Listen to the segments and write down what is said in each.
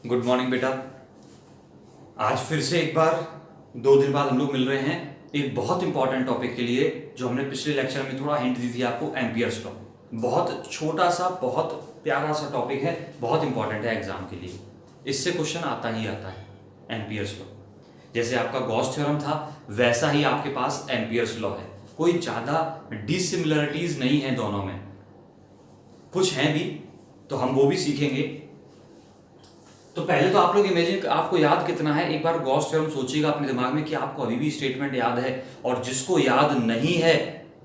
Good morning बेटा। आज फिर से एक बार 2 दिन बाद हम लोग मिल रहे हैं एक बहुत इंपॉर्टेंट टॉपिक के लिए, जो हमने पिछले लेक्चर में थोड़ा हिंट दी थी आपको, एम्पियर्स लॉ। बहुत छोटा सा, बहुत प्यारा सा टॉपिक है, बहुत इंपॉर्टेंट है एग्जाम के लिए। इससे क्वेश्चन आता ही आता है, एम्पियर्स लॉ। जैसे आपका गॉस थ्योरम था, वैसा ही आपके पास एम्पियर्स लॉ है। कोई ज़्यादा डिसिमिलरिटीज नहीं है दोनों में, कुछ हैं भी, तो हम वो भी सीखेंगे। तो पहले तो आप लोग इमेजिन, आपको याद कितना है, एक बार गॉस थ्योरम सोचिएगा अपने दिमाग में कि आपको अभी भी स्टेटमेंट याद है। और जिसको याद नहीं है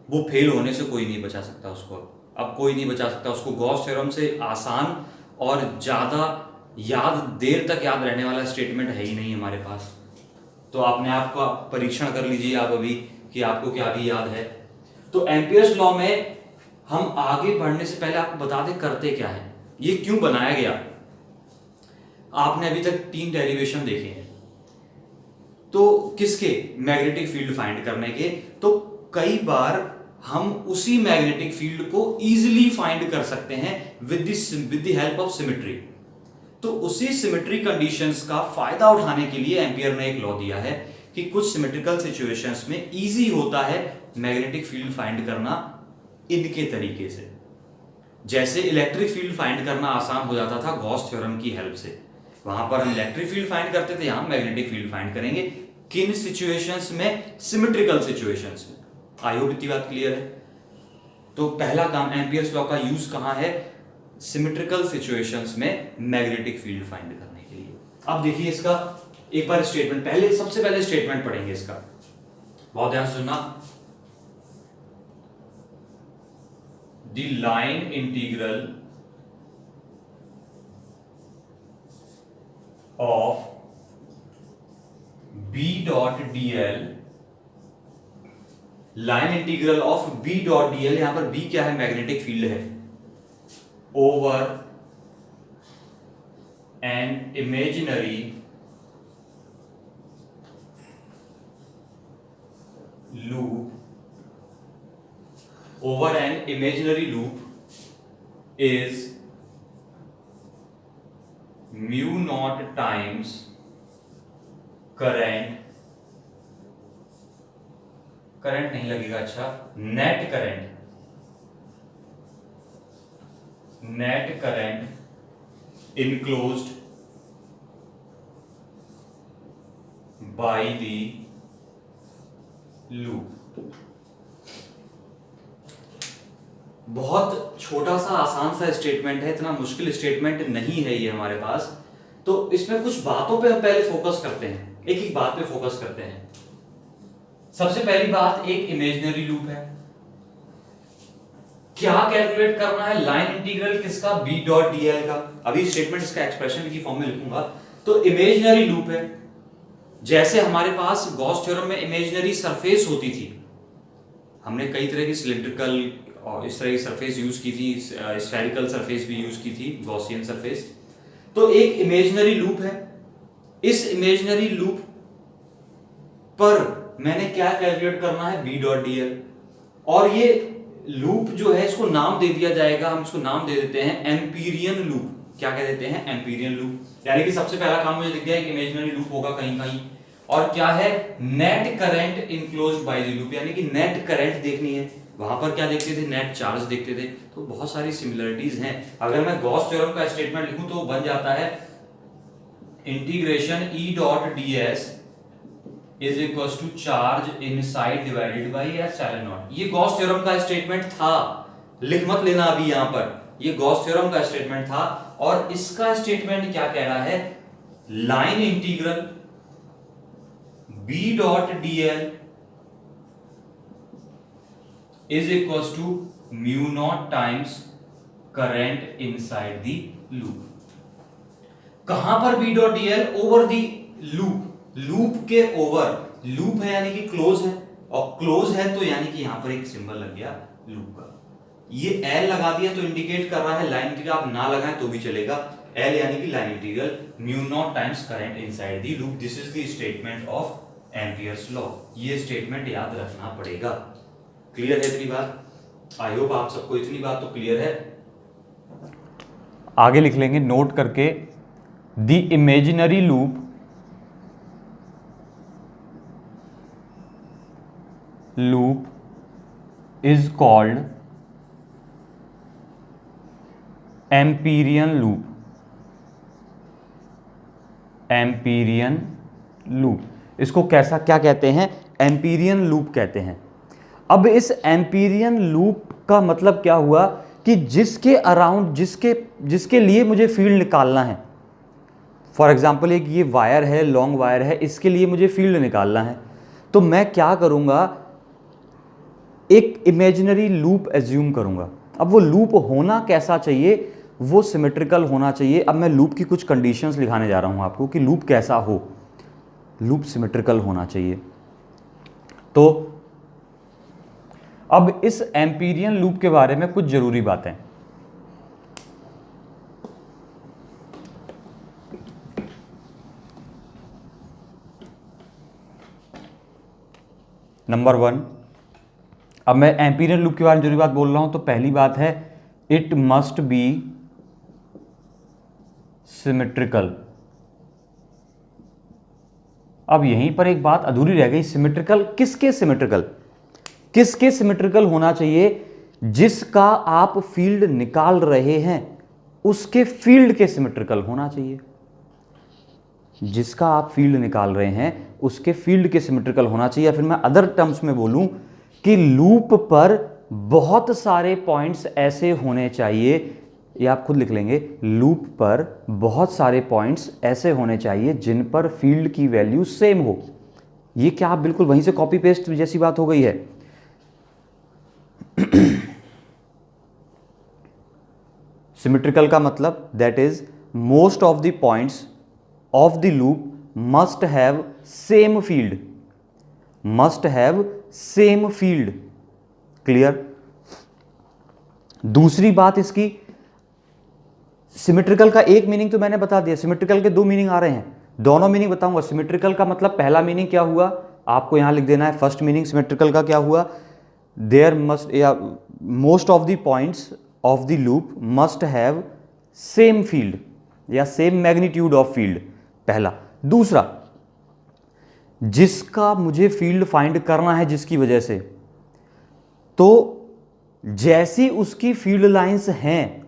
वो फेल होने से कोई नहीं बचा सकता उसको। अब कोई नहीं बचा सकता उसको। गॉस थ्योरम से आसान और ज़्यादा याद, देर तक याद रहने वाला स्टेटमेंट है ही नहीं हमारे पास। तो आपने आपका परीक्षण कर लीजिए आप अभी कि आपको क्या भी याद है। तो एम्पियर्स लॉ में हम आगे बढ़ने से पहले आपको बता दें करते क्या है, ये क्यों बनाया गया। आपने अभी तक 3 डेरिवेशन देखे हैं, तो किसके? मैग्नेटिक फील्ड फाइंड करने के। तो कई बार हम उसी मैग्नेटिक फील्ड को इजीली फाइंड कर सकते हैं with the help of symmetry. तो उसी सिमेट्री कंडीशंस का फायदा उठाने के लिए एम्पियर ने एक लॉ दिया है कि कुछ सिमेट्रिकल सिचुएशंस में इजी होता है मैग्नेटिक फील्ड फाइंड करना इनके तरीके से। जैसे इलेक्ट्रिक फील्ड फाइंड करना आसान हो जाता था गॉस थ्योरम की हेल्प से, वहां पर हम इलेक्ट्रिक फील्ड फाइंड करते थे, यहां मैग्नेटिक फील्ड फाइंड करेंगे। किन सिचुएशंस में? सिमेट्रिकल सिचुएशंस में। आई होप इतनी बात क्लियर है। तो पहला काम, एम्पियर्स लॉ का यूज कहां है? सिमेट्रिकल सिचुएशंस में मैग्नेटिक फील्ड फाइंड करने के लिए। अब देखिए इसका एक बार स्टेटमेंट, सबसे पहले स्टेटमेंट पढ़ेंगे इसका, बहुत ध्यान सुनना। The line integral of B dot dl, line integral of B dot dl, यहां पर B क्या है? मैग्नेटिक फील्ड है, over an imaginary loop, over an imaginary loop is mu naught times current नहीं लगेगा, अच्छा, net current enclosed by the loop. बहुत छोटा सा आसान सा स्टेटमेंट है, इतना मुश्किल स्टेटमेंट नहीं है ये हमारे पास। तो इसमें कुछ बातों पे हम पहले फोकस करते हैं, एक एक बात पे फोकस करते हैं। सबसे पहली बात, एक इमेजिनरी लूप है। क्या कैलकुलेट करना है? लाइन इंटीग्रल किसका? बी डॉट डीएल का। अभी स्टेटमेंट इसका एक्सप्रेशन की फॉर्म में लिखूंगा। तो इमेजिनरी लूप है, जैसे हमारे पास गॉस थ्योरम में इमेजिनरी सरफेस होती थी। हमने कई तरह की सिलिंड्रिकल और इस तरह की सरफेस यूज की थी, स्फेरिकल सरफेस भी यूज की थी, गॉसियन सरफेस। तो एक इमेजिनरी लूप है, इस इमेजिनरी लूप पर मैंने क्या कैलकुलेट करना है? B dot dl. और ये लूप जो है इसको नाम दे दिया जाएगा, हम इसको नाम दे देते हैं एम्पीरियन लूप। क्या कह देते हैं? Amperian loop. यानी कि सबसे पहला काम मुझे दिख गया, एक इमेजिनरी लूप होगा कहीं कहीं। और क्या है? Net current enclosed by the loop, यानी कि नेट करंट देखनी है। वहां पर क्या देखते थे? नेट चार्ज देखते थे। तो बहुत सारी सिमिलरिटीज हैं। अगर मैं गॉस थ्योरम का स्टेटमेंट लिखूं तो बन जाता है integration E dot d s is equal to charge inside divided by epsilon naught. ये गॉस थ्योरम का स्टेटमेंट था, लिख मत लेना अभी यहां पर, ये गॉस थ्योरम का स्टेटमेंट था। और इसका स्टेटमेंट क्या कह रहा है? Line integral B dot dl is equals to mu naught times current inside the loop। कहां पर b dot dl? Over the loop, loop के ओवर। लूप है यानी कि क्लोज है, और क्लोज है तो यानी कि यहां पर एक सिंबल लग गया लूप का। ये L लगा दिया तो इंडिकेट कर रहा है लाइन इंटीग्रल, आप ना लगाएं तो भी चलेगा। L यानी कि line integral mu naught times current inside the loop. This is the statement of Ampere's law. ये स्टेटमेंट याद रखना पड़ेगा। क्लियर है इतनी बात? आई होप आप सबको इतनी बात तो क्लियर है। आगे लिख लेंगे नोट करके the imaginary loop is called Amperian loop. Empyrean loop, इसको कैसा क्या कहते हैं? एम्पीरियन लूप कहते हैं। अब इस एम्पीरियन लूप का मतलब क्या हुआ कि जिसके अराउंड जिसके लिए मुझे फील्ड निकालना है, फॉर एग्जाम्पल एक ये वायर है, लॉन्ग वायर है, इसके लिए मुझे फील्ड निकालना है, तो मैं क्या करूंगा, एक इमेजिनरी लूप एज्यूम करूंगा। अब वो लूप होना कैसा चाहिए? वो सिमेट्रिकल होना चाहिए। अब मैं लूप की कुछ कंडीशंस लिखाने जा रहा हूं आपको कि लूप कैसा हो। लूप सिमेट्रिकल होना चाहिए। तो अब इस एम्पीरियन लूप के बारे में कुछ जरूरी बातें। नंबर 1, अब मैं एम्पीरियन लूप के बारे में जरूरी बात बोल रहा हूं, तो पहली बात है इट मस्ट बी सिमेट्रिकल। अब यहीं पर एक बात अधूरी रह गई, सिमेट्रिकल किसके सिमेट्रिकल? किसके सिमेट्रिकल होना चाहिए? जिसका आप फील्ड निकाल रहे हैं उसके फील्ड के सिमेट्रिकल होना चाहिए। जिसका आप फील्ड निकाल रहे हैं उसके फील्ड के सिमेट्रिकल होना चाहिए। या फिर मैं अदर टर्म्स में बोलूं कि लूप पर बहुत सारे पॉइंट्स ऐसे होने चाहिए, ये आप खुद लिख लेंगे, लूप पर बहुत सारे पॉइंट्स ऐसे होने चाहिए जिन पर फील्ड की वैल्यू सेम हो। ये क्या आप बिल्कुल वहीं से कॉपी पेस्ट जैसी बात हो गई है? सिमेट्रिकल का मतलब that is most of the points of the loop must have same field. Must have same field. Clear? दूसरी बात इसकी, सिमेट्रिकल का एक मीनिंग तो मैंने बता दिया, सिमेट्रिकल के 2 मीनिंग आ रहे हैं, दोनों मीनिंग बताऊंगा। सिमेट्रिकल का मतलब पहला मीनिंग क्या हुआ आपको यहां लिख देना है। फर्स्ट मीनिंग सिमेट्रिकल का क्या हुआ? देयर मस्ट या most of the points of the loop must have same field या सेम मैग्नीट्यूड ऑफ फील्ड, पहला। दूसरा, जिसका मुझे फील्ड फाइंड करना है जिसकी वजह से, तो जैसी उसकी फील्ड लाइंस हैं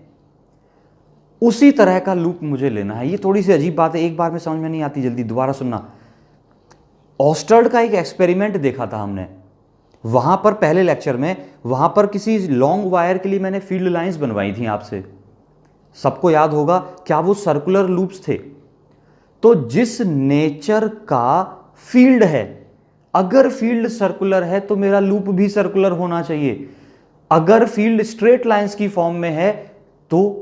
उसी तरह का लूप मुझे लेना है। ये थोड़ी सी अजीब बात है, एक बार में समझ में नहीं आती, जल्दी दोबारा सुनना। ऑस्टर्ड का एक एक्सपेरिमेंट देखा था हमने, वहां पर पहले लेक्चर में, वहां पर किसी लॉन्ग वायर के लिए मैंने फील्ड लाइंस बनवाई थी आपसे, सबको याद होगा। क्या वो सर्कुलर लूप्स थे? तो जिस नेचर का फील्ड है, अगर फील्ड सर्कुलर है तो मेरा लूप भी सर्कुलर होना चाहिए। अगर फील्ड स्ट्रेट लाइंस की फॉर्म में है तो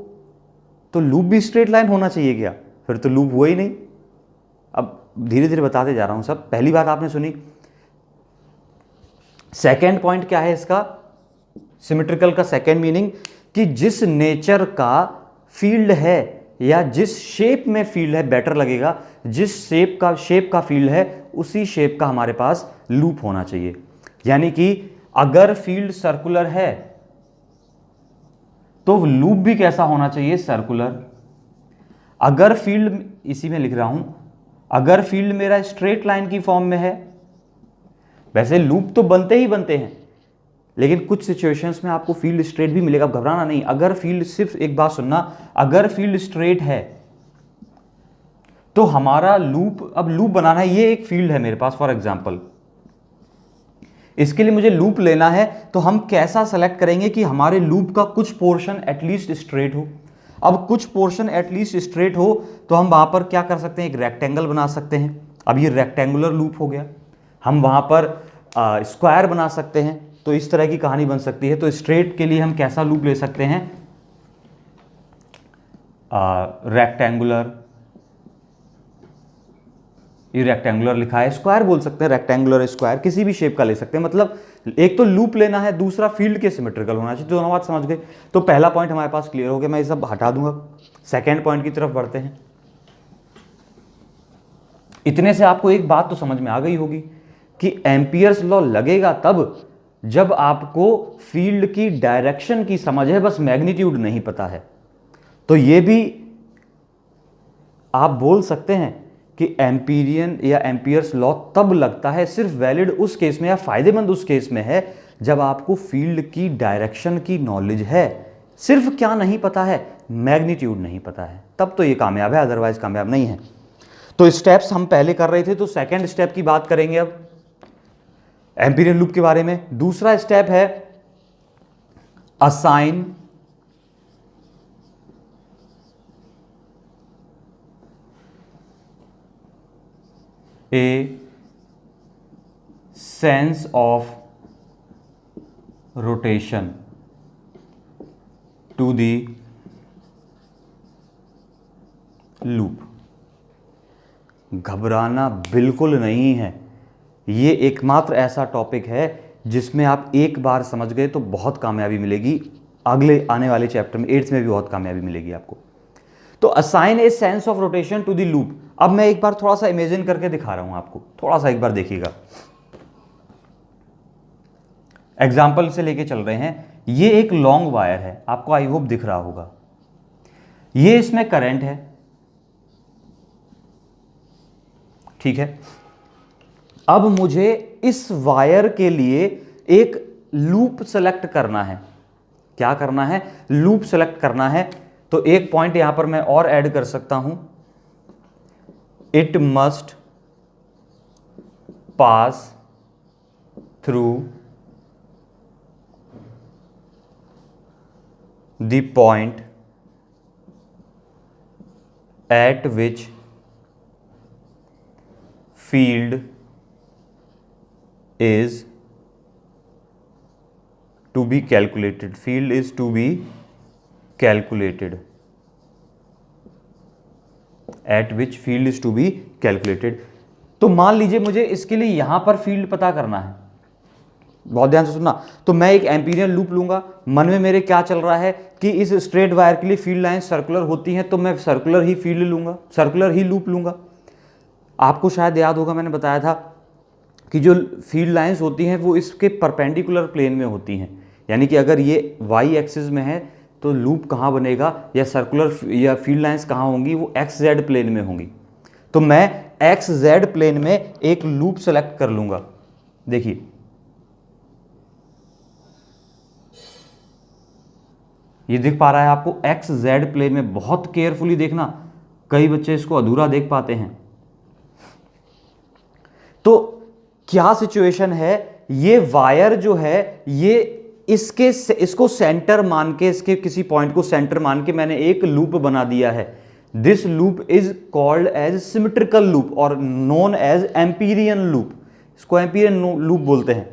लूप भी स्ट्रेट लाइन होना चाहिए क्या? फिर तो लूप हुआ ही नहीं। अब धीरे धीरे बताते जा रहा हूं सब। पहली बात आपने सुनी। सेकेंड पॉइंट क्या है इसका? सिमेट्रिकल का सेकेंड मीनिंग कि जिस नेचर का फील्ड है या जिस शेप में फील्ड है, बेटर लगेगा, जिस शेप का फील्ड है उसी शेप का हमारे पास लूप होना चाहिए। यानी कि अगर फील्ड सर्कुलर है तो लूप भी कैसा होना चाहिए? सर्कुलर। अगर फील्ड, इसी में लिख रहा हूं, अगर फील्ड मेरा स्ट्रेट लाइन की फॉर्म में है, वैसे लूप तो बनते ही बनते हैं, लेकिन कुछ सिचुएशंस में आपको फील्ड स्ट्रेट भी मिलेगा, घबराना नहीं। अगर फील्ड, सिर्फ एक बात सुनना, अगर फील्ड स्ट्रेट है तो हमारा लूप, अब लूप बनाना है, ये एक फील्ड है मेरे पास फॉर एग्जांपल, इसके लिए मुझे लूप लेना है, तो हम कैसा सेलेक्ट करेंगे कि हमारे लूप का कुछ पोर्शन एटलीस्ट स्ट्रेट हो। अब कुछ पोर्शन एटलीस्ट स्ट्रेट हो तो हम वहां पर क्या कर सकते हैं? एक रेक्टेंगल बना सकते हैं। अब ये रेक्टेंगुलर लूप हो गया। हम वहां पर स्क्वायर बना सकते हैं, तो इस तरह की कहानी बन सकती है। तो स्ट्रेट के लिए हम कैसा लूप ले सकते हैं? रेक्टेंगुलर, ये रेक्टेंगुलर लिखा है, स्क्वायर बोल सकते हैं, रेक्टेंगुलर स्क्वायर, किसी भी शेप का ले सकते हैं। मतलब एक तो लूप लेना है, दूसरा फील्ड के सिमेट्रिकल होना चाहिए। दोनों बात समझ गए? तो पहला पॉइंट हमारे पास क्लियर हो गया, मैं ये सब हटा दूंगा। सेकेंड पॉइंट की तरफ बढ़ते हैं। इतने से आपको एक बात तो समझ में आ गई होगी कि एम्पियर्स लॉ लगेगा तब जब आपको फील्ड की डायरेक्शन की समझ है, बस मैग्नीट्यूड नहीं पता है। तो ये भी आप बोल सकते हैं कि एम्पीरियन या एम्पियर्स लॉ तब लगता है सिर्फ वैलिड उस केस में या फायदेमंद उस केस में है जब आपको फील्ड की डायरेक्शन की नॉलेज है। सिर्फ क्या नहीं पता है, मैग्नीट्यूड नहीं पता है, तब तो ये कामयाब है, अदरवाइज कामयाब नहीं है। तो स्टेप्स हम पहले कर रहे थे, तो सेकंड स्टेप की बात करेंगे अब एम्पीरियल लूप के बारे में। दूसरा स्टेप है assign a sense of rotation to the loop. घबराना बिल्कुल नहीं है, ये एकमात्र ऐसा टॉपिक है जिसमें आप एक बार समझ गए तो बहुत कामयाबी मिलेगी, अगले आने वाले चैप्टर में 8th में भी बहुत कामयाबी मिलेगी आपको। तो assign a sense of rotation to the loop. अब मैं एक बार थोड़ा सा इमेजिन करके दिखा रहा हूं आपको, थोड़ा सा एक बार देखिएगा। एग्जाम्पल से लेके चल रहे हैं। ये एक लॉन्ग वायर है, आपको आई होप दिख रहा होगा। ये इसमें करंट है, ठीक है। अब मुझे इस वायर के लिए एक लूप सेलेक्ट करना है। क्या करना है? लूप सेलेक्ट करना है। तो एक पॉइंट यहां पर मैं और ऐड कर सकता हूं, it must pass through the point eight which field is to be calculated. Field is to be calculated. At which field is to be calculated. तो मान लीजिए मुझे इसके लिए यहां पर फील्ड पता करना है, बहुत ध्यान से सुनना। तो मैं एक एम्पीरियल लूप लूंगा। मन में मेरे क्या चल रहा है कि इस स्ट्रेट वायर के लिए फील्ड लाइन सर्कुलर होती हैं, तो मैं सर्कुलर ही फील्ड लूंगा, सर्कुलर ही लूप लूंगा। आपको शायद याद होगा मैंने बताया था कि जो फील्ड लाइंस होती हैं वो इसके परपेंडिकुलर प्लेन में होती हैं, यानी कि अगर ये वाई एक्सिस में है तो लूप कहाँ बनेगा या सर्कुलर या फील्ड लाइंस कहाँ होंगी, वो एक्स जेड प्लेन में होंगी। तो मैं एक्स जेड प्लेन में एक लूप सेलेक्ट कर लूंगा। देखिए ये दिख पा रहा है आपको, एक्स जेड प्लेन में। बहुत केयरफुली देखना, कई बच्चे इसको अधूरा देख पाते हैं। तो क्या सिचुएशन है, ये वायर जो है ये इसको सेंटर मान के, इसके किसी पॉइंट को सेंटर मान के मैंने एक लूप बना दिया है। This loop is called as symmetrical loop और नोन एज एम्पीरियन लूप। इसको एम्पीरियन लूप बोलते हैं।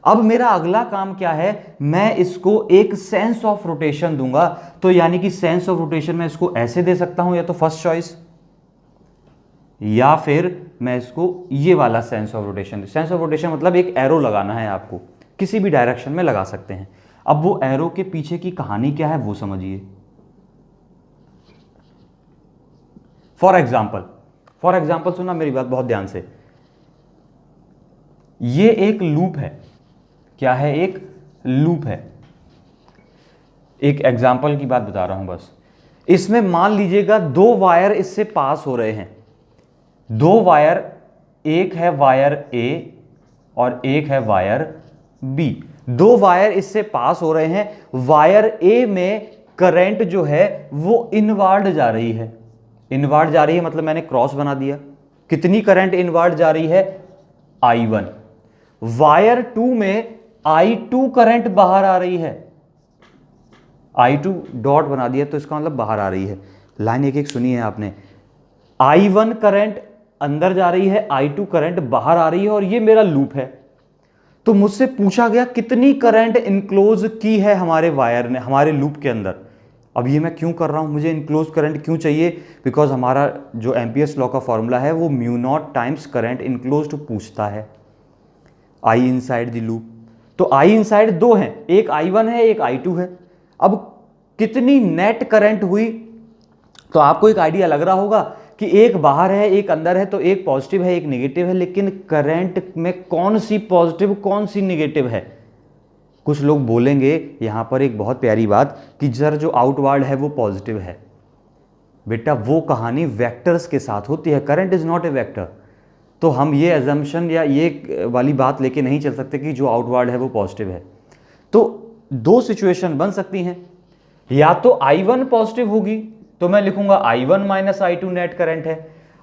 अब मेरा अगला काम क्या है, मैं इसको एक सेंस ऑफ रोटेशन दूंगा। तो यानी कि सेंस ऑफ रोटेशन मैं इसको ऐसे दे सकता हूं, या तो फर्स्ट चॉइस, या फिर मैं इसको ये वाला sense of rotation. Sense of rotation मतलब एक एरो लगाना है आपको, किसी भी डायरेक्शन में लगा सकते हैं। अब वो एरो के पीछे की कहानी क्या है वो समझिए। फॉर एग्जाम्पल सुना मेरी बात बहुत ध्यान से। ये एक लूप है। क्या है? एक लूप है। एक एग्जाम्पल की बात बता रहा हूं बस। इसमें मान लीजिएगा दो वायर इससे पास हो रहे हैं। दो वायर, एक है वायर ए और एक है वायर बी। दो वायर इससे पास हो रहे हैं। वायर ए में करंट जो है वो इनवर्ड जा रही है। इनवर्ड जा रही है मतलब मैंने क्रॉस बना दिया। कितनी करंट इनवर्ड जा रही है? I1। वायर 2 में I2 करंट बाहर आ रही है। I2 डॉट बना दिया तो इसका मतलब बाहर आ रही है। लाइन एक एक सुनी है आपने। I1 करंट अंदर जा रही है, I2 करंट बाहर आ रही है, और ये मेरा लूप है। तो मुझसे पूछा गया कितनी करंट इनक्लोज की है हमारे वायर ने, हमारे लूप के अंदर। अब ये मैं क्यों कर रहा हूं, मुझे इनक्लोज करंट क्यों चाहिए? बिकॉज हमारा जो एम्पियर्स लॉ का फॉर्मूला है वो mu naught times current enclosed पूछता है, आई इनसाइड द लूप। तो आई इनसाइड दो हैं, एक I1 है एक I2 है। अब कितनी नेट करंट हुई, तो आपको एक आइडिया लग रहा होगा कि एक बाहर है एक अंदर है, तो एक पॉजिटिव है एक नेगेटिव है। लेकिन करंट में कौन सी पॉजिटिव कौन सी नेगेटिव है? कुछ लोग बोलेंगे यहां पर एक बहुत प्यारी बात कि सर जो आउटवर्ड है वो पॉजिटिव है। बेटा वो कहानी वेक्टर्स के साथ होती है, current is not a vector. तो हम ये एजम्पशन या ये वाली बात लेके नहीं चल सकते कि जो आउटवर्ड है वो पॉजिटिव है। तो दो सिचुएशन बन सकती हैं, या तो I1 पॉजिटिव होगी तो मैं लिखूंगा I1 minus I2 net current है,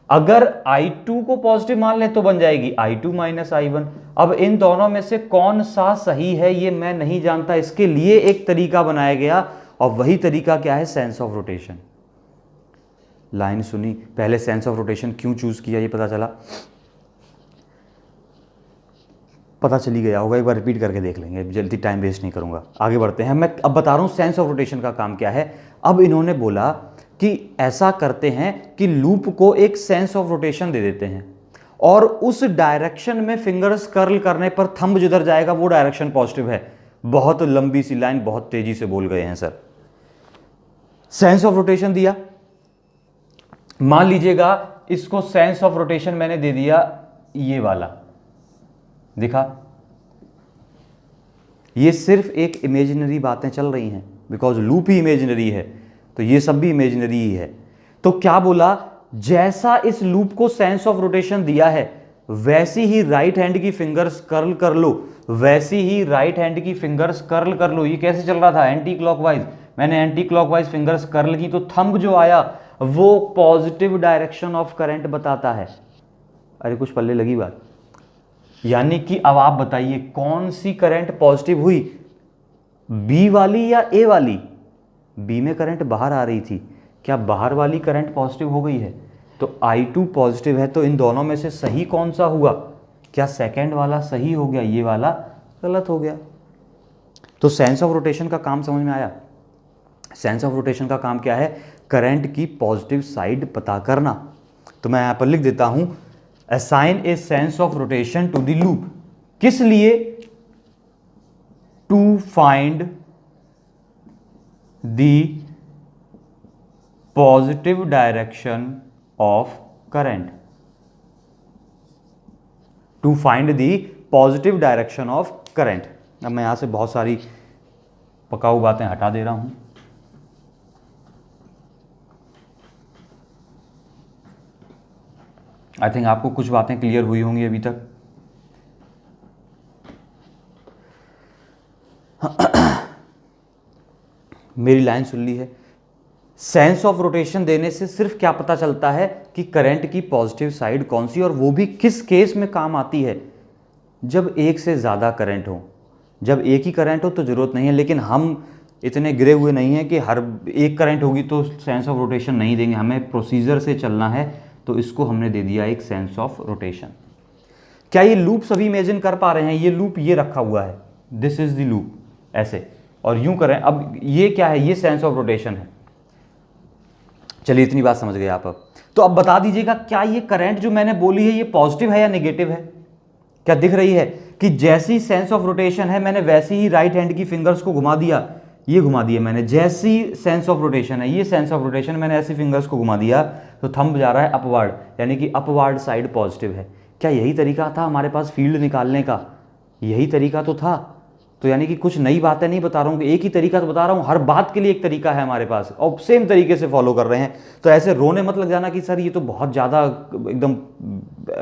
अगर I2 को पॉजिटिव मान लें तो बन जाएगी I2 माइनस I1। अब इन दोनों में से कौन सा सही है ये मैं नहीं जानता, इसके लिए एक तरीका बनाया गया, और वही तरीका क्या है, सेंस ऑफ रोटेशन। लाइन सुनी, पहले सेंस ऑफ रोटेशन क्यों चूज किया ये पता चली गया होगा, एक बार रिपीट करके देख लेंगे, जल्दी टाइम वेस्ट नहीं करूंगा, आगे बढ़ते हैं। मैं अब बता रहा हूं सेंस ऑफ रोटेशन का काम क्या है। अब इन्होंने बोला कि ऐसा करते हैं कि लूप को एक सेंस ऑफ रोटेशन दे देते हैं, और उस डायरेक्शन में फिंगर्स कर्ल करने पर थंब जिधर जाएगा वो डायरेक्शन पॉजिटिव है। बहुत लंबी सी लाइन, बहुत तेजी से बोल गए हैं सर। सेंस ऑफ रोटेशन दिया, मान लीजिएगा इसको सेंस ऑफ रोटेशन मैंने दे दिया ये वाला, दिखा, ये सिर्फ एक इमेजिनरी बातें चल रही हैं, बिकॉज लूप ही इमेजिनरी है तो ये सब भी इमेजिनरी ही है। तो क्या बोला, जैसा इस लूप को सेंस ऑफ रोटेशन दिया है वैसी ही राइट हैंड की फिंगर्स कर्ल कर लो, वैसी ही राइट हैंड की फिंगर्स कर्ल कर लो। ये कैसे चल रहा था, एंटी क्लॉकवाइज, मैंने एंटी क्लॉकवाइज फिंगर्स कर्ल की तो थंब जो आया वो पॉजिटिव डायरेक्शन ऑफ करंट बताता है। अरे कुछ पल्ले लगी बात, यानी कि अब आप बताइए कौन सी करंट पॉजिटिव हुई, बी वाली या ए वाली। बी में करंट बाहर आ रही थी, क्या बाहर वाली करंट पॉजिटिव हो गई है, तो I2 पॉजिटिव है, तो इन दोनों में से सही कौन सा हुआ, क्या सेकंड वाला सही हो गया, ये वाला गलत हो गया। तो सेंस ऑफ रोटेशन का काम समझ में आया। सेंस ऑफ रोटेशन का काम क्या है, करंट की पॉजिटिव साइड पता करना। तो मैं यहां पर लिख देता हूं, assign a sense of rotation to the loop, किस लिए, to find the positive direction of current, to find the positive direction of current। अब मैं यहां से बहुत सारी पकाऊ बातें हटा दे रहा हूं। आई थिंक आपको कुछ बातें क्लियर हुई होंगी अभी तक। मेरी लाइन सुन ली है। सेंस ऑफ रोटेशन देने से सिर्फ क्या पता चलता है कि करंट की पॉजिटिव साइड कौन सी, और वो भी किस केस में काम आती है, जब एक से ज़्यादा करंट हो। जब एक ही करंट हो तो ज़रूरत नहीं है, लेकिन हम इतने गिरे हुए नहीं हैं कि हर एक करंट होगी तो सेंस ऑफ रोटेशन नहीं देंगे, हमें प्रोसीजर से चलना है, तो इसको हमने दे दिया एक सेंस ऑफ रोटेशन। क्या ये लूप सभी इमेजिन कर पा रहे हैं, ये लूप ये रखा हुआ है, दिस इज द लूप, ऐसे, और यूं करें, अब ये क्या है, ये सेंस ऑफ रोटेशन है। चलिए इतनी बात समझ गए आप। अब तो अब बता दीजिएगा, क्या ये करंट जो मैंने बोली है ये पॉजिटिव है या नेगेटिव है। क्या दिख रही है कि जैसी सेंस ऑफ रोटेशन है मैंने वैसी ही राइट हैंड की फिंगर्स को घुमा दिया, ये घुमा दिया मैंने, जैसी सेंस ऑफ रोटेशन है ये सेंस ऑफ रोटेशन, मैंने ऐसी फिंगर्स को घुमा दिया तो थंब जा रहा है अपवर्ड, यानी कि अपवर्ड साइड पॉजिटिव है। क्या यही तरीका था हमारे पास फील्ड निकालने का, यही तरीका तो था। तो यानी कि कुछ नई बातें नहीं बता रहा हूँ, एक ही तरीका तो बता रहा हूँ, हर बात के लिए एक तरीका है हमारे पास और सेम तरीके से फॉलो कर रहे हैं। तो ऐसे रोने मत लग जाना कि सर ये तो बहुत ज़्यादा एकदम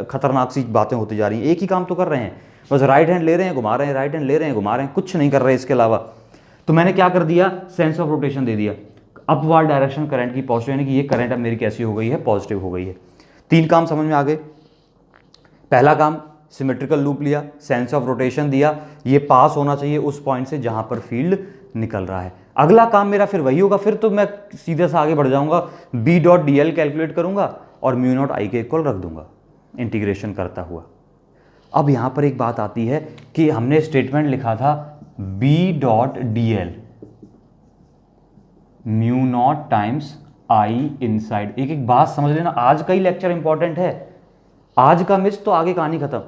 खतरनाक सी बातें होती जा रही हैं। एक ही काम तो कर रहे हैं, बस राइट हैंड ले रहे हैं घुमा रहे हैं, राइट हैंड ले रहे हैं घुमा रहे हैं, कुछ नहीं कर रहे इसके अलावा। तो मैंने क्या कर दिया, सेंस ऑफ रोटेशन दे दिया, अपवर्ड डायरेक्शन करंट की पॉजिटिव, यानी कि ये करंट अब मेरी कैसी हो गई है, पॉजिटिव हो गई है। तीन काम समझ में आ गए। पहला काम, सिमेट्रिकल लूप लिया, सेंस ऑफ रोटेशन दिया, ये पास होना चाहिए उस पॉइंट से जहां पर फील्ड निकल रहा है। अगला काम मेरा फिर वही होगा, फिर तो मैं सीधे से आगे बढ़ जाऊंगा, B dot D L calculate करूंगा और म्यू नॉट आई के इक्वल रख दूंगा इंटीग्रेशन करता हुआ। अब यहां पर एक बात आती है कि हमने स्टेटमेंट लिखा था B dot D l mu not times I inside. एक एक बात समझ लेना, आज का ही लेक्चर इंपॉर्टेंट है, आज का मिस तो आगे कहानी खत्म,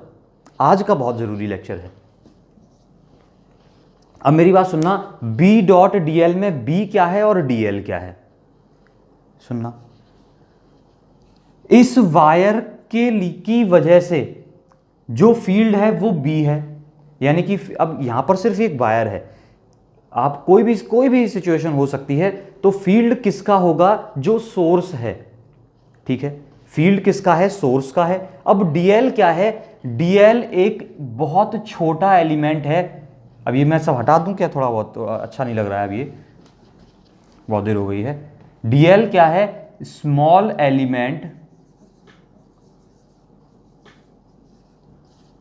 आज का बहुत जरूरी लेक्चर है। अब मेरी बात सुनना, बी डॉट डीएल में बी क्या है और डीएल क्या है, सुनना। इस वायर की वजह से जो फील्ड है वो बी है, यानी कि अब यहां पर सिर्फ एक वायर है, आप कोई भी सिचुएशन हो सकती है, तो फील्ड किसका होगा? जो सोर्स है, ठीक है, फील्ड किसका है? सोर्स का है। अब डीएल क्या है? डीएल एक बहुत छोटा एलिमेंट है। अब ये मैं सब हटा दूं क्या? थोड़ा बहुत तो अच्छा नहीं लग रहा है, अब ये बहुत देर हो गई है। डीएल क्या है? Small element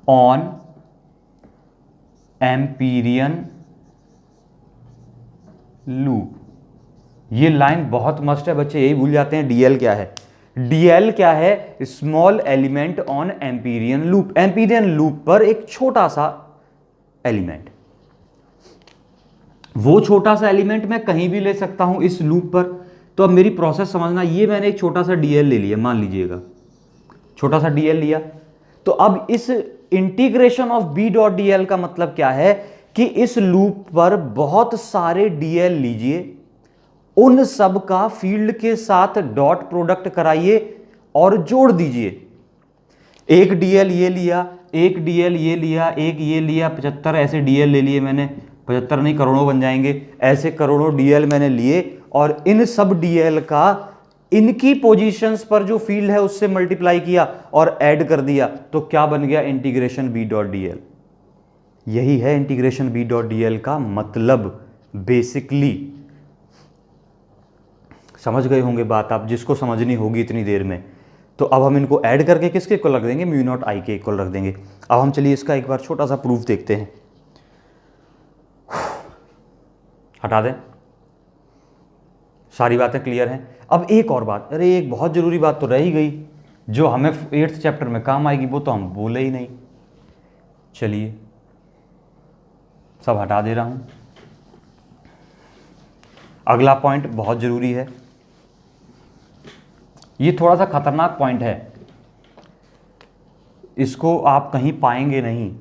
on Amperian loop. ये लाइन बहुत मस्ट है बच्चे, यही भूल जाते हैं। डीएल क्या है? डीएल क्या है? Small element on Amperian loop. Amperian loop पर एक छोटा सा एलिमेंट, वो छोटा सा एलिमेंट मैं कहीं भी ले सकता हूं इस लूप पर। तो अब मेरी प्रोसेस समझना, ये मैंने एक छोटा सा डीएल ले लिया, मान लीजिएगा छोटा सा डीएल लिया। तो अब इस integration of B dot dl का मतलब क्या है कि इस लूप पर बहुत सारे डीएल लीजिए, उन सब का फील्ड के साथ डॉट प्रोडक्ट कराइए और जोड़ दीजिए। एक डीएल ये लिया, एक डीएल ये लिया, एक ये लिया, 75 ऐसे डीएल ले लिए मैंने। 75 नहीं, करोड़ों बन जाएंगे। ऐसे करोड़ों डीएल मैंने लिए और इन सब डीएल का इनकी पोजीशंस पर जो फील्ड है उससे मल्टीप्लाई किया और ऐड कर दिया, तो क्या बन गया? Integration B dot DL. यही है इंटीग्रेशन बी डॉट डीएल का मतलब बेसिकली। समझ गए होंगे बात आप, जिसको समझनी होगी इतनी देर में। तो अब हम इनको ऐड करके किसके इक्वल रख देंगे? म्यू नॉट आई के इक्वल रख देंगे। अब हम चलिए इसका एक बार छोटा सा प्रूफ देखते हैं। हटा दें, सारी बातें क्लियर हैं। अब एक और बात, अरे एक बहुत जरूरी बात तो रह ही गई, जो हमें 8th चैप्टर में काम आएगी, वो तो हम बोले ही नहीं। चलिए सब हटा दे रहा हूं। अगला पॉइंट बहुत जरूरी है, ये थोड़ा सा खतरनाक पॉइंट है, इसको आप कहीं पाएंगे नहीं।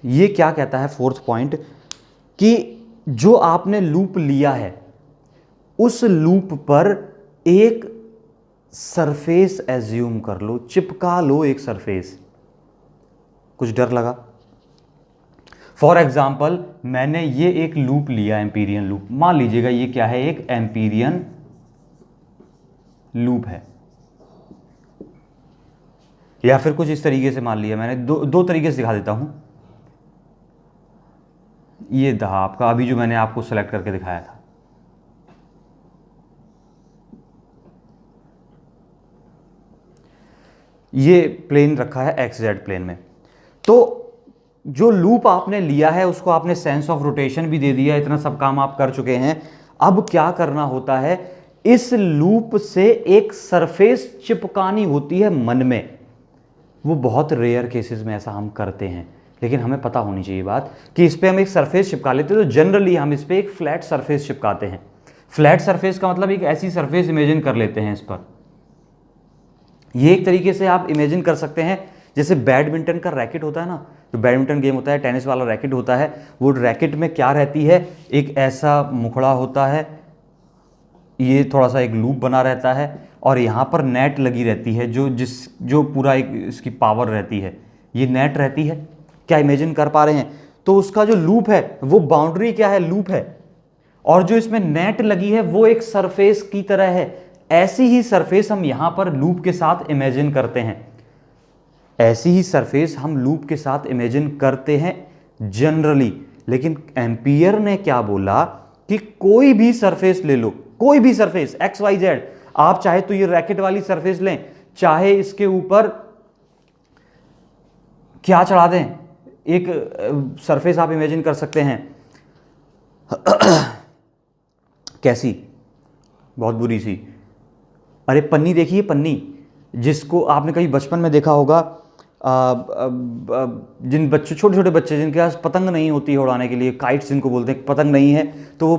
ये क्या कहता है 4th पॉइंट, कि जो आपने लूप लिया है उस लूप पर एक सरफेस एज्यूम कर लो, चिपका लो एक सरफेस। कुछ डर लगा? फॉर एग्जाम्पल मैंने ये एक लूप लिया, एम्पीरियन लूप। मान लीजिएगा ये क्या है? एक एम्पीरियन लूप है, या फिर कुछ इस तरीके से मान लिया मैंने। दो तरीके से दिखा देता हूं। ये था आपका अभी जो मैंने आपको सेलेक्ट करके दिखाया था। ये प्लेन रखा है एक्स जेड प्लेन में। तो जो लूप आपने लिया है उसको आपने सेंस ऑफ रोटेशन भी दे दिया, इतना सब काम आप कर चुके हैं। अब क्या करना होता है? इस लूप से एक सरफेस चिपकानी होती है मन में। वो बहुत रेयर केसेस में ऐसा हम करते हैं, लेकिन हमें पता होनी चाहिए बात कि इस पे हम एक सरफेस चिपका लेते हैं। तो जनरली हम इस पे एक फ्लैट सरफेस चिपकाते हैं। फ्लैट सरफेस का मतलब एक ऐसी सरफेस इमेजिन कर लेते हैं इस पर। ये एक तरीके से आप इमेजिन कर सकते हैं जैसे बैडमिंटन का रैकेट होता है ना, जो बैडमिंटन गेम होता है, टेनिस वाला रैकेट होता है, वो रैकेट में क्या रहती है? एक ऐसा मुखड़ा होता है, ये थोड़ा सा एक लूप बना रहता है और यहाँ पर नेट लगी रहती है, जो पूरा एक इसकी पावर रहती है, ये नेट रहती है। क्या इमेजिन कर पा रहे हैं? तो उसका जो लूप है वो बाउंड्री क्या है? लूप है। और जो इसमें नेट लगी है वो एक सरफेस की तरह है। ऐसी ही सरफेस हम यहां पर लूप के साथ इमेजिन करते हैं। ऐसी ही सरफेस हम लूप के साथ इमेजिन करते हैं जनरली। लेकिन एम्पियर ने क्या बोला कि कोई भी सरफेस ले लो, कोई भी सरफेस एक्स वाई जेड। आप चाहे तो ये रैकेट वाली सरफेस लें, चाहे इसके ऊपर क्या चढ़ा दें, एक सरफेस आप इमेजिन कर सकते हैं। कैसी? बहुत बुरी सी। अरे पन्नी देखिए, पन्नी, जिसको आपने कहीं बचपन में देखा होगा। जिन बच्चे, छोटे छोटे बच्चे जिनके पास पतंग नहीं होती है उड़ाने के लिए, काइट्स जिनको बोलते हैं, पतंग नहीं है, तो वो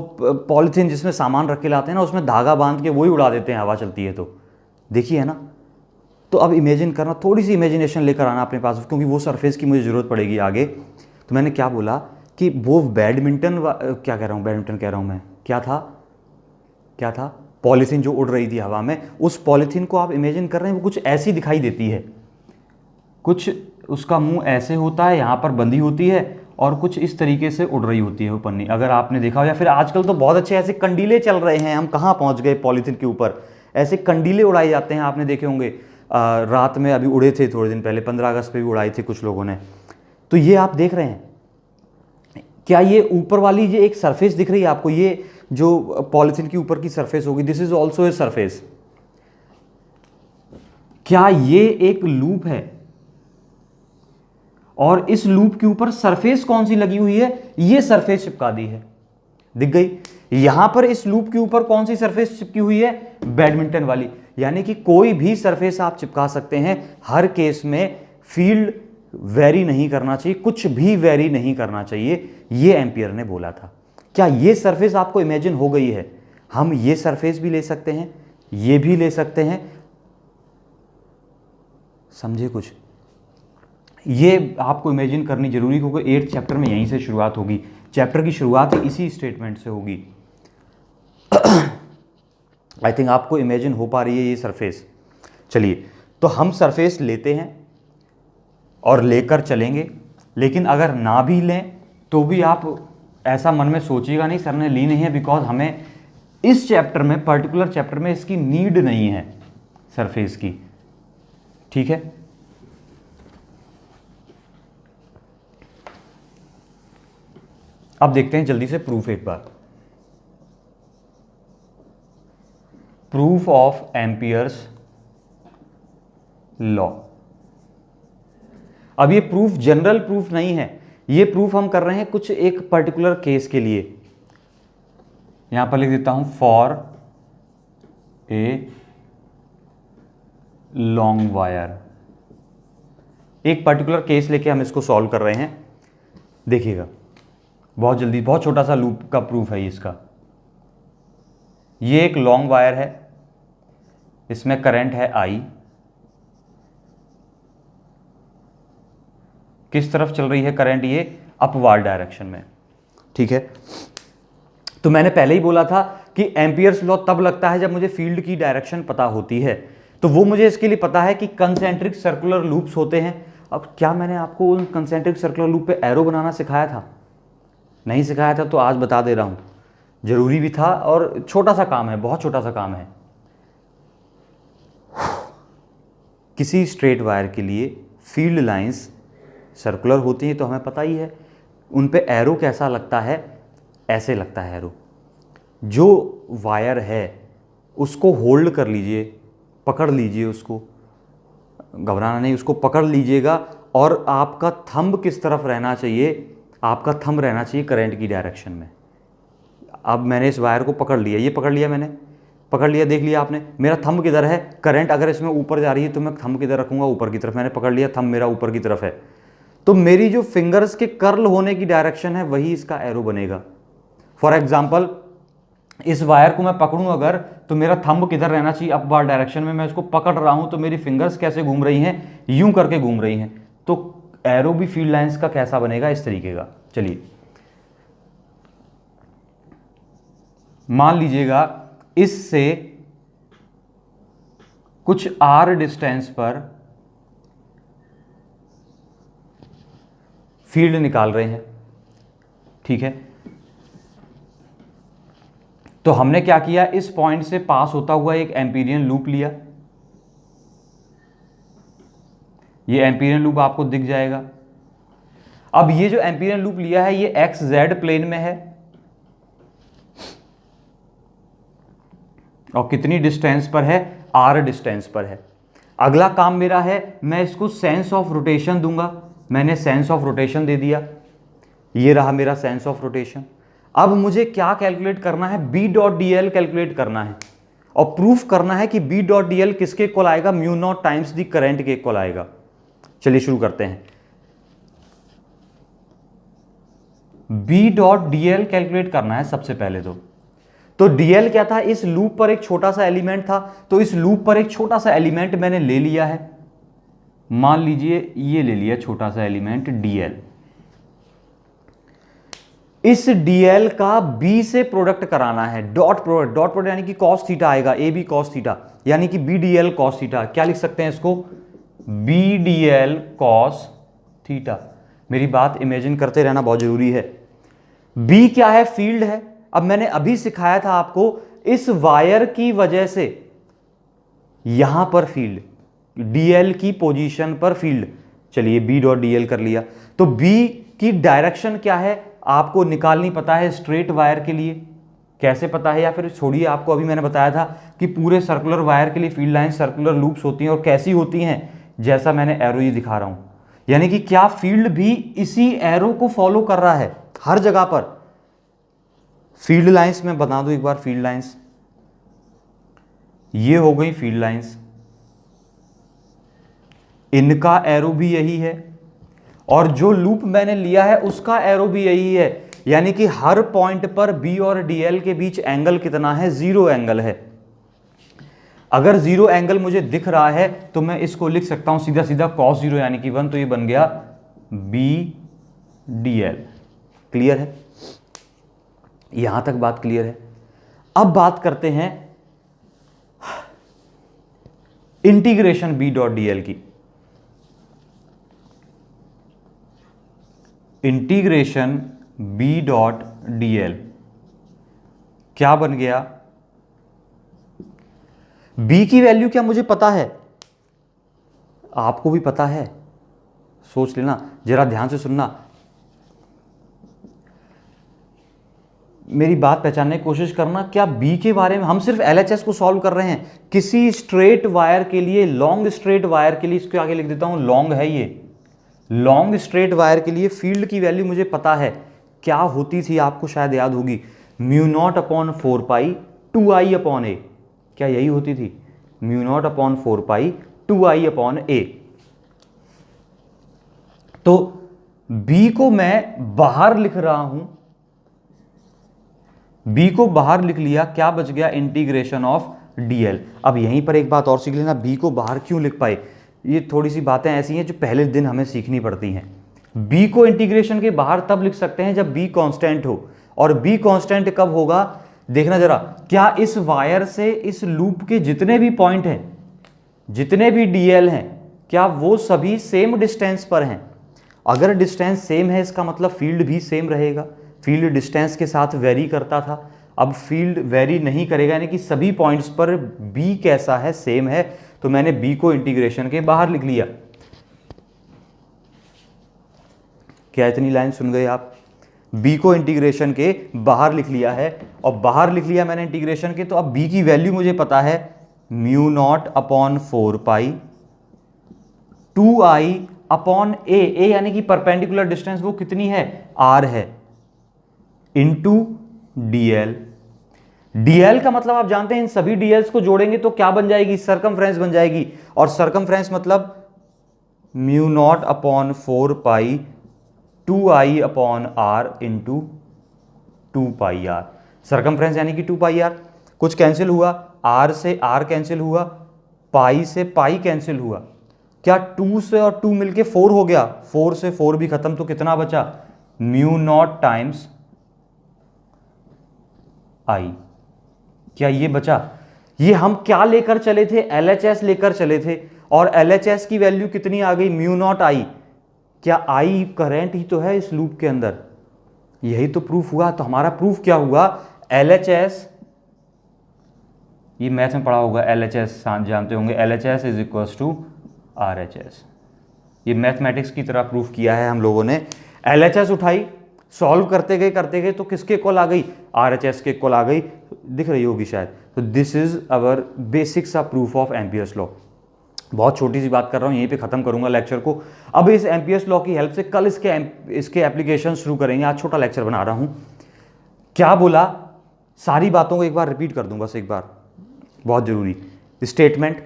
पॉलीथीन जिसमें सामान रख के लाते हैं ना, उसमें धागा बांध के वही उड़ा देते हैं, हवा चलती है तो। देखिए है ना। तो अब इमेजिन करना, थोड़ी सी इमेजिनेशन लेकर आना अपने पास, क्योंकि वो सरफेस की मुझे ज़रूरत पड़ेगी आगे। तो मैंने क्या बोला कि वो बैडमिंटन, क्या कह रहा हूँ, बैडमिंटन कह रहा हूँ मैं, क्या था, पॉलीथीन जो उड़ रही थी हवा में, उस पॉलीथीन को आप इमेजिन कर रहे हैं, वो कुछ ऐसी दिखाई देती है। कुछ उसका मुंह ऐसे होता है, यहाँ पर बंधी होती है और कुछ इस तरीके से उड़ रही होती है वो पन्नी, अगर आपने देखा हो। या फिर आजकल तो बहुत अच्छे ऐसे कंडीले चल रहे हैं, हम कहाँ पहुँच गए पॉलीथीन के ऊपर, ऐसे कंडीले उड़ाए जाते हैं, आपने देखे होंगे। रात में अभी उड़े थे थोड़े दिन पहले, 15 अगस्त पे भी उड़ाई थी कुछ लोगों ने। तो ये आप देख रहे हैं, क्या ये ऊपर वाली ये एक सरफेस दिख रही है आपको, ये जो पॉलीथीन की ऊपर की सरफेस होगी, this is also a surface. क्या ये एक लूप है और इस लूप के ऊपर सरफेस कौन सी लगी हुई है, ये सरफेस चिपका दी है, दिख गई। यहां पर इस लूप के ऊपर कौन सी सरफेस चिपकी हुई है, बैडमिंटन वाली। यानी कि कोई भी सरफेस आप चिपका सकते हैं, हर केस में फील्ड वेरी नहीं करना चाहिए, कुछ भी वेरी नहीं करना चाहिए, ये एम्पियर ने बोला था। क्या ये सरफेस आपको इमेजिन हो गई है? हम ये सरफेस भी ले सकते हैं, ये भी ले सकते हैं, समझे कुछ? ये आपको इमेजिन करनी जरूरी, क्योंकि 8th चैप्टर में यहीं से शुरुआत होगी, चैप्टर की शुरुआत इसी स्टेटमेंट से होगी। आई थिंक आपको इमेजिन हो पा रही है ये सरफेस। चलिए, तो हम सरफेस लेते हैं और लेकर चलेंगे, लेकिन अगर ना भी लें तो भी आप ऐसा मन में सोचिएगा नहीं सर ने ली नहीं है, बिकॉज हमें इस चैप्टर में, पर्टिकुलर चैप्टर में इसकी नीड नहीं है सरफेस की, ठीक है। अब देखते हैं जल्दी से प्रूफ एक बार। Proof of Ampere's law. अब ये प्रूफ जनरल प्रूफ नहीं है, ये प्रूफ हम कर रहे हैं कुछ एक पर्टिकुलर केस के लिए। यहां पर लिख देता हूं फॉर ए लॉन्ग वायर। एक पर्टिकुलर केस लेके हम इसको सॉल्व कर रहे हैं, देखिएगा बहुत जल्दी। बहुत छोटा सा लूप का प्रूफ है इसका। ये एक लॉन्ग वायर है, इसमें करंट है आई, किस तरफ चल रही है करंट, ये अपवार्ड डायरेक्शन में, ठीक है। तो मैंने पहले ही बोला था कि एम्पियर्स लॉ तब लगता है जब मुझे फील्ड की डायरेक्शन पता होती है। तो वो मुझे इसके लिए पता है कि कंसेंट्रिक सर्कुलर लूप्स होते हैं। अब क्या मैंने आपको उन कंसेंट्रिक सर्कुलर लूप पे एरो बनाना सिखाया था? नहीं सिखाया था, तो आज बता दे रहा हूं, जरूरी भी था और छोटा सा काम है, बहुत छोटा सा काम है। किसी स्ट्रेट वायर के लिए फील्ड लाइंस सर्कुलर होती हैं, तो हमें पता ही है उन पे एरो कैसा लगता है, ऐसे लगता है एरो। जो वायर है उसको होल्ड कर लीजिए, पकड़ लीजिए उसको, घबराना नहीं, उसको पकड़ लीजिएगा और आपका थंब किस तरफ रहना चाहिए, आपका थंब रहना चाहिए करंट की डायरेक्शन में। अब मैंने इस वायर को पकड़ लिया, ये पकड़ लिया मैंने, पकड़ लिया, देख लिया आपने मेरा थंब किधर है, करंट अगर इसमें ऊपर जा रही है तो मैं थंब किधर रखूंगा, ऊपर की तरफ। मैंने पकड़ लिया, थंब मेरा ऊपर की तरफ है, तो मेरी जो फिंगर्स के कर्ल होने की डायरेक्शन है वही इसका एरो बनेगा। फॉर एग्जाम्पल, इस वायर को मैं पकड़ूं अगर, तो मेरा थंब किधर रहना चाहिए, अपवार्ड डायरेक्शन में। मैं इसको पकड़ रहा हूं तो मेरी फिंगर्स कैसे घूम रही हैं, यूं करके घूम रही हैं। तो एरो भी फील्ड लाइंस का कैसा बनेगा, इस तरीके का। चलिए, मान लीजिएगा इससे कुछ r डिस्टेंस पर फील्ड निकाल रहे हैं, ठीक है। तो हमने क्या किया, इस पॉइंट से पास होता हुआ एक एम्पीरियन लूप लिया। ये एम्पीरियन लूप आपको दिख जाएगा। अब ये जो एम्पीरियन लूप लिया है ये एक्स जेड प्लेन में है और कितनी डिस्टेंस पर है, r डिस्टेंस पर है। अगला काम मेरा है, मैं इसको सेंस ऑफ रोटेशन दूंगा। मैंने सेंस ऑफ रोटेशन दे दिया, ये रहा मेरा सेंस ऑफ रोटेशन। अब मुझे क्या कैलकुलेट करना है, b dot D L calculate करना है और प्रूफ करना है कि b डॉट डी एल किसके इक्वल आएगा, mu naught times the current के इक्वल आएगा। चलिए शुरू करते हैं। b dot D L calculate करना है सबसे पहले तो dl क्या था, इस लूप पर एक छोटा सा एलिमेंट था, तो इस लूप पर एक छोटा सा एलिमेंट मैंने ले लिया है। मान लीजिए ये ले लिया छोटा सा एलिमेंट dl। इस dl का b से प्रोडक्ट कराना है, डॉट प्रोडक्ट यानी कि cos थीटा आएगा, a b cos थीटा, यानी कि b dl cos थीटा। क्या लिख सकते हैं इसको, b dl cos थीटा। मेरी बात इमेजिन करते रहना बहुत जरूरी है। बी क्या है? फील्ड है। अब मैंने अभी सिखाया था आपको, इस वायर की वजह से यहां पर फील्ड, डीएल की पोजीशन पर फील्ड। चलिए बी डॉट डीएल कर लिया। तो बी की डायरेक्शन क्या है आपको निकालनी पता है स्ट्रेट वायर के लिए। कैसे पता है? या फिर छोड़िए, आपको अभी मैंने बताया था कि पूरे सर्कुलर वायर के लिए फील्ड लाइन सर्कुलर लूप्स होती हैं, और कैसी होती हैं, जैसा मैंने एरो ये दिखा रहा हूं। यानी कि क्या फील्ड भी इसी एरो को फॉलो कर रहा है हर जगह पर। फील्ड लाइंस में बता दूं एक बार, फील्ड लाइंस ये हो गई फील्ड लाइंस, इनका एरो भी यही है, और जो लूप मैंने लिया है उसका एरो भी यही है। यानी कि हर पॉइंट पर बी और डीएल के बीच एंगल कितना है? 0 एंगल है। अगर 0 एंगल मुझे दिख रहा है तो मैं इसको लिख सकता हूं सीधा सीधा cos 0 यानी कि 1, तो ये बन गया बी डीएल। क्लियर है? यहां तक बात क्लियर है। अब बात करते हैं इंटीग्रेशन बी डॉट डीएल की। इंटीग्रेशन बी डॉट डीएल क्या बन गया? बी की वैल्यू क्या मुझे पता है? आपको भी पता है, सोच लेना, जरा ध्यान से सुनना, मेरी बात पहचानने की कोशिश करना। क्या बी के बारे में हम सिर्फ एलएचएस को सॉल्व कर रहे हैं? किसी स्ट्रेट वायर के लिए, लॉन्ग स्ट्रेट वायर के लिए, इसके आगे लिख देता हूं लॉन्ग है ये, लॉन्ग स्ट्रेट वायर के लिए फील्ड की वैल्यू मुझे पता है। क्या होती थी आपको शायद याद होगी, mu naught upon 4 pi 2i upon ए। क्या यही होती थी? Mu naught upon 4 pi 2i upon ए। तो बी को मैं बाहर लिख रहा हूं, बी को बाहर लिख लिया, क्या बच गया? Integration of DL. अब यहीं पर एक बात और सीख लेना, बी को बाहर क्यों लिख पाए? ये थोड़ी सी बातें ऐसी हैं जो पहले दिन हमें सीखनी पड़ती हैं। बी को इंटीग्रेशन के बाहर तब लिख सकते हैं जब बी कांस्टेंट हो, और बी कांस्टेंट कब होगा? देखना जरा, क्या इस वायर से इस लूप के जितने भी पॉइंट हैं, जितने भी डीएल हैं, क्या वो सभी सेम डिस्टेंस पर हैं? अगर डिस्टेंस सेम है इसका मतलब फील्ड भी सेम रहेगा। फील्ड डिस्टेंस के साथ वेरी करता था, अब फील्ड वेरी नहीं करेगा, यानी कि सभी पॉइंट्स पर बी कैसा है? सेम है। तो मैंने बी को इंटीग्रेशन के बाहर लिख लिया। क्या इतनी लाइन सुन गए आप? बी को इंटीग्रेशन के बाहर लिख लिया है, और बाहर लिख लिया मैंने इंटीग्रेशन के, तो अब बी की वैल्यू मुझे पता है mu naught upon 4 pi 2i upon ए। ए यानी कि परपेंडिकुलर डिस्टेंस वो कितनी है? r है, इंटू डीएल। डीएल का मतलब आप जानते हैं, इन सभी डीएल्स को जोड़ेंगे तो क्या बन जाएगी? सरकमफ्रेंस बन जाएगी, और सरकमफ्रेंस मतलब mu naught upon 4 pi 2i upon R into 2 pi R. Circumference यानी कि 2 पाई आर। कुछ कैंसिल हुआ, आर से आर कैंसिल हुआ, पाई से पाई कैंसिल हुआ। क्या 2 से और 2 मिलके 4 हो गया? 4 से 4 भी खत्म, तो कितना बचा? म्यू नॉट टाइम्स आई। क्या ये बचा? ये हम क्या लेकर चले थे? एलएचएस लेकर चले थे, और एलएचएस की वैल्यू कितनी आ गई? Mu not I. क्या आई करंट ही तो है इस लूप के अंदर? यही तो प्रूफ हुआ। तो हमारा प्रूफ क्या हुआ? एलएचएस, ये मैथ में पढ़ा होगा, एलएचएस जानते होंगे, LHS is equals to RHS. ये मैथमेटिक्स की तरह प्रूफ किया है हम लोगों ने। एलएचएस उठाई, सॉल्व करते गए तो किसके इक्वल आ गई? आरएचएस के इक्वल आ गई, दिख रही होगी शायद। तो this is our basics of proof of Ampere's law. बहुत छोटी सी बात कर रहा हूँ, यहीं पे खत्म करूंगा लेक्चर को। अब इस एम्पियर्स लॉ की हेल्प से कल इसके एप्लीकेशन शुरू करेंगे। आज छोटा लेक्चर बना रहा हूं। क्या बोला? सारी बातों को एक बार रिपीट कर दूं, बस एक बार, बहुत जरूरी statement.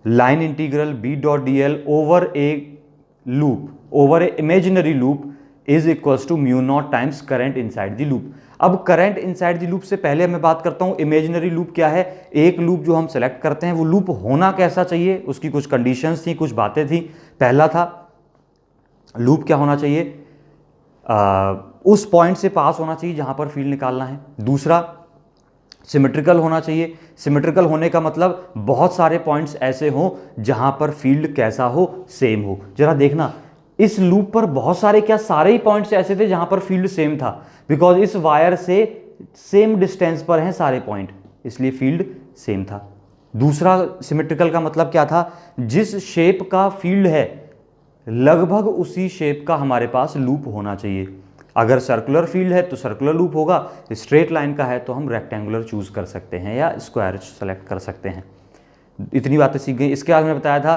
Line integral B dot D L over a loop, over a imaginary loop is equals to mu not times current inside the loop. अब करंट इनसाइड द लूप से पहले मैं बात करता हूं इमेजिनरी लूप क्या है। एक लूप जो हम सेलेक्ट करते हैं वो लूप होना कैसा चाहिए, उसकी कुछ कंडीशंस थी, कुछ बातें थी। पहला था लूप क्या होना चाहिए? उस पॉइंट से पास होना चाहिए जहां पर फील्ड निकालना है। दूसरा, सिमेट्रिकल होना चाहिए। सिमेट्रिकल होने का मतलब बहुत सारे पॉइंट्स ऐसे हों जहां पर फील्ड कैसा हो? सेम हो। जरा देखना, इस लूप पर बहुत सारे, क्या सारे ही पॉइंट्स ऐसे थे जहां पर फील्ड सेम था, बिकॉज इस वायर से सेम डिस्टेंस पर हैं सारे पॉइंट, इसलिए फील्ड सेम था। दूसरा सिमेट्रिकल का मतलब क्या था, जिस शेप का फील्ड है लगभग उसी शेप का हमारे पास लूप होना चाहिए। अगर सर्कुलर फील्ड है तो सर्कुलर लूप होगा, स्ट्रेट लाइन का है तो हम रेक्टेंगुलर चूज कर सकते हैं या स्क्वायर सेलेक्ट कर सकते हैं। इतनी बातें सीख गई। इसके बाद मैंने बताया था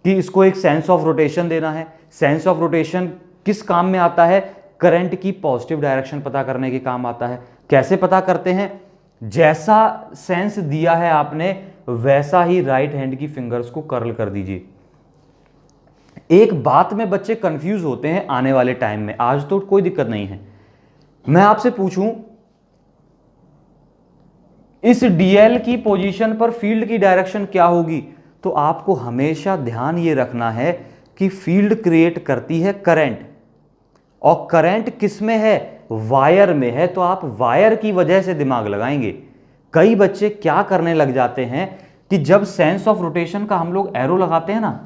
कि इसको एक सेंस ऑफ रोटेशन देना है। सेंस ऑफ रोटेशन किस काम में आता है, करंट की पॉजिटिव डायरेक्शन पता करने के काम आता है। कैसे पता करते हैं, जैसा सेंस दिया है आपने वैसा ही राइट हैंड की फिंगर्स को कर्ल कर दीजिए। एक बात में बच्चे कंफ्यूज होते हैं आने वाले टाइम में, आज तो कोई दिक्कत नहीं है। मैं आपसे पूछूं इस डीएल की पोजीशन पर फील्ड की डायरेक्शन क्या होगी, तो आपको हमेशा ध्यान ये रखना है कि फील्ड क्रिएट करती है करंट, और करंट किस में है, वायर में है, तो आप वायर की वजह से दिमाग लगाएंगे। कई बच्चे क्या करने लग जाते हैं कि जब सेंस ऑफ रोटेशन का हम लोग एरो लगाते हैं ना,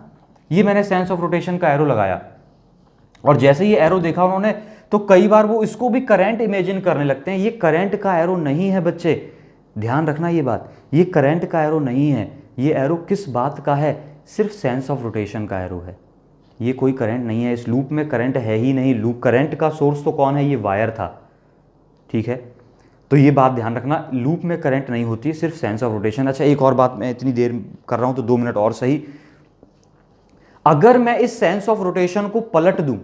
ये मैंने सेंस ऑफ रोटेशन का एरो लगाया और जैसे ये एरो देखा उन्होंने तो कई बार वो इसको भी करंट इमेजिन करने लगते हैं। ये करंट का एरो नहीं है बच्चे, ध्यान रखना ये बात, ये करंट का एरो नहीं है। ये एरो किस बात का है, सिर्फ सेंस ऑफ रोटेशन का एरो है, ये कोई करंट नहीं है। इस लूप में करंट है ही नहीं। लूप करंट का सोर्स तो कौन है, ये वायर था, ठीक है। तो ये बात ध्यान रखना, लूप में करंट नहीं होती है, सिर्फ सेंस ऑफ रोटेशन। अच्छा एक और बात, मैं इतनी देर कर रहा हूं तो 2 मिनट और सही। अगर मैं इस सेंस ऑफ रोटेशन को पलट दूं,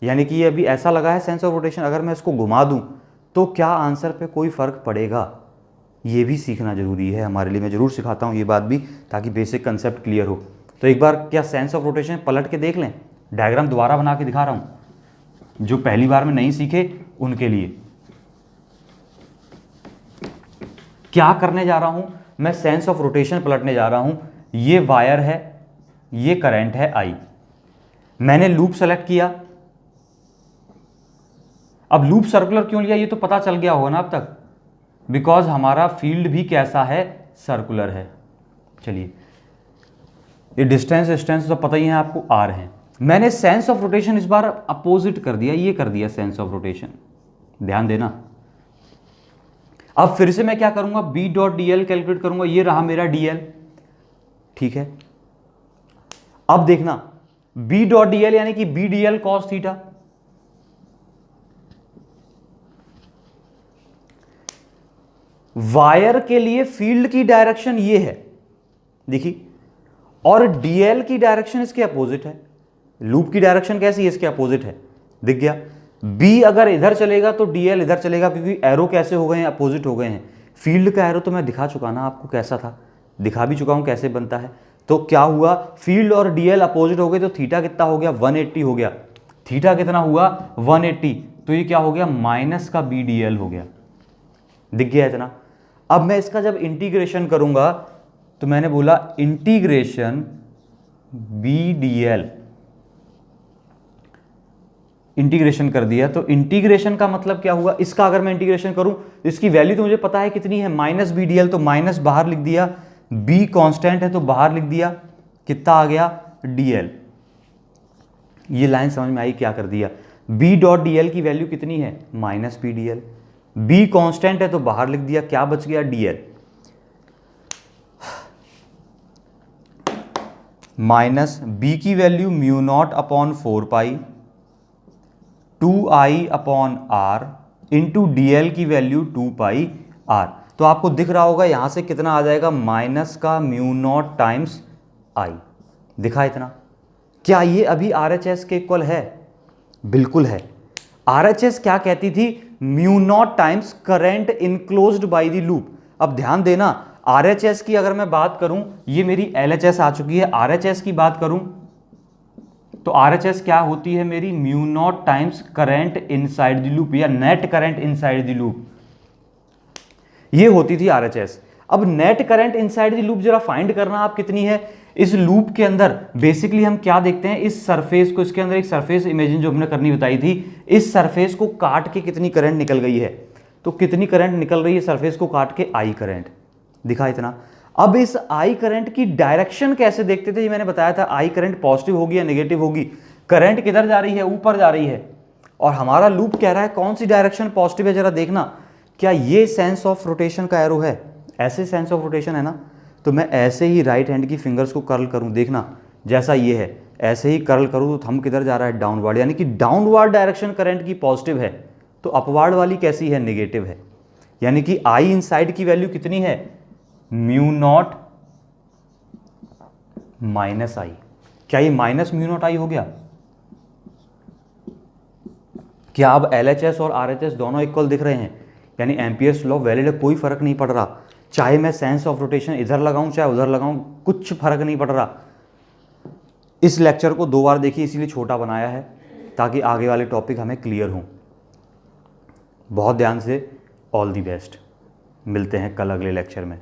यानी कि ये अभी ऐसा लगा है सेंस ऑफ रोटेशन, अगर मैं इसको घुमा दूं तो क्या आंसर पे कोई फर्क पड़ेगा, ये भी सीखना जरूरी है हमारे लिए। मैं जरूर सिखाता हूं ये बात भी, ताकि बेसिक कंसेप्ट क्लियर हो। तो एक बार क्या सेंस ऑफ रोटेशन पलट के देख लें, डायग्राम दोबारा बना के दिखा रहा हूं, जो पहली बार में नहीं सीखे उनके लिए। क्या करने जा रहा हूं मैं, सेंस ऑफ रोटेशन पलटने जा रहा हूं। ये वायर है, ये करंट है आई, मैंने लूप सेलेक्ट किया। अब लूप सर्कुलर क्यों लिया ये तो पता चल गया होगा ना अब तक, बिकॉज हमारा फील्ड भी कैसा है, सर्कुलर है। चलिए ये डिस्टेंस तो पता ही है आपको, आर है। मैंने सेंस ऑफ रोटेशन इस बार अपोजिट कर दिया, ये कर दिया सेंस ऑफ रोटेशन, ध्यान देना। अब फिर से मैं क्या करूंगा, B dot D L calculate करूंगा, ये रहा मेरा डी एल, ठीक है। अब देखना बी डॉट डी एल यानी कि B D L cos theta, wire के लिए फील्ड की डायरेक्शन ये है, देखिए, और डीएल की डायरेक्शन इसके अपोजिट है। लूप की डायरेक्शन कैसी है, इसके अपोजिट है, दिख गया। बी अगर इधर चलेगा तो डीएल इधर चलेगा, क्योंकि एरो कैसे हो गए हैं, अपोजिट हो गए हैं। फील्ड का एरो तो मैं दिखा चुका ना आपको कैसा था, दिखा भी चुका हूं कैसे बनता है। तो क्या हुआ, फील्ड और डीएल अपोजिट हो गए, तो थीटा कितना हो गया, 180 हो गया। थीटा कितना हुआ, 180, तो ये क्या हो गया, माइनस का बी डीएल हो गया, दिख गया इतना। अब मैं इसका जब इंटीग्रेशन करूंगा तो मैंने बोला इंटीग्रेशन बी डीएल, इंटीग्रेशन कर दिया। तो इंटीग्रेशन का मतलब क्या हुआ, इसका अगर मैं इंटीग्रेशन करूं, इसकी वैल्यू तो मुझे पता है कितनी है, माइनस बी डीएल, तो माइनस बाहर लिख दिया, बी कांस्टेंट है तो बाहर लिख दिया, कितना आ गया, डीएल। ये लाइन समझ में आई, क्या कर दिया, बी डॉट डीएल की वैल्यू कितनी है, minus B DL, B constant है तो बाहर लिख दिया, क्या बच गया, डीएल, माइनस बी की value mu naught upon 4 pi 2i upon R into DL की वैल्यू 2 पाई आर। तो आपको दिख रहा होगा यहां से कितना आ जाएगा, माइनस का म्यू नॉट टाइम्स आई, दिखा इतना। क्या ये अभी आरएचएस के इक्वल है, बिल्कुल है। आरएचएस क्या कहती थी, mu naught times current enclosed by the loop. अब ध्यान देना, आरएचएस की अगर मैं बात करूं, ये मेरी एलएचएस आ चुकी है, आरएचएस की बात करूं तो आरएचएस क्या होती है मेरी, mu not times current inside the loop या net current inside the loop, ये होती थी आरएचएस। अब net current inside the loop जरा फाइंड करना आप कितनी है। इस लूप के अंदर बेसिकली हम क्या देखते हैं, इस सरफेस को, इसके अंदर एक सरफेस इमेजिन जो हमने करनी बताई थी, इस सरफेस को काट के कितनी करंट निकल गई है, तो कितनी करंट निकल रही है सरफेस को काट के, आई करंट, दिखा इतना। अब इस आई करंट की डायरेक्शन कैसे देखते थे, ये मैंने बताया था, आई करंट पॉजिटिव होगी या नेगेटिव होगी। करंट किधर जा रही है, ऊपर जा रही है, और हमारा लूप कह रहा है कौन सी डायरेक्शन पॉजिटिव है, जरा देखना। क्या ये सेंस ऑफ रोटेशन का एरो है, ऐसे सेंस ऑफ रोटेशन है ना, तो मैं ऐसे ही राइट हैंड की फिंगर्स को कर्ल करूं, देखना जैसा ये है ऐसे ही कर्ल करूं तो थंब किधर जा रहा है, डाउनवर्ड, यानी कि डाउनवर्ड डायरेक्शन करंट की पॉजिटिव है, तो अपवर्ड वाली कैसी है, नेगेटिव है। यानी कि आई इनसाइड की वैल्यू कितनी है, म्यू नॉट माइनस आई। क्या ये माइनस म्यू नॉट आई हो गया? क्या अब LHS और RHS दोनों इक्वल दिख रहे हैं, यानी एम्पियर्स लॉ वैलिड है, कोई फर्क नहीं पड़ रहा, चाहे मैं सेंस ऑफ रोटेशन इधर लगाऊं चाहे उधर लगाऊं, कुछ फर्क नहीं पड़ रहा। इस लेक्चर को 2 बार देखिए, इसीलिए छोटा बनाया है ताकि आगे वाले टॉपिक हमें क्लियर हों। बहुत ध्यान से, ऑल दी बेस्ट, मिलते हैं कल अगले लेक्चर में।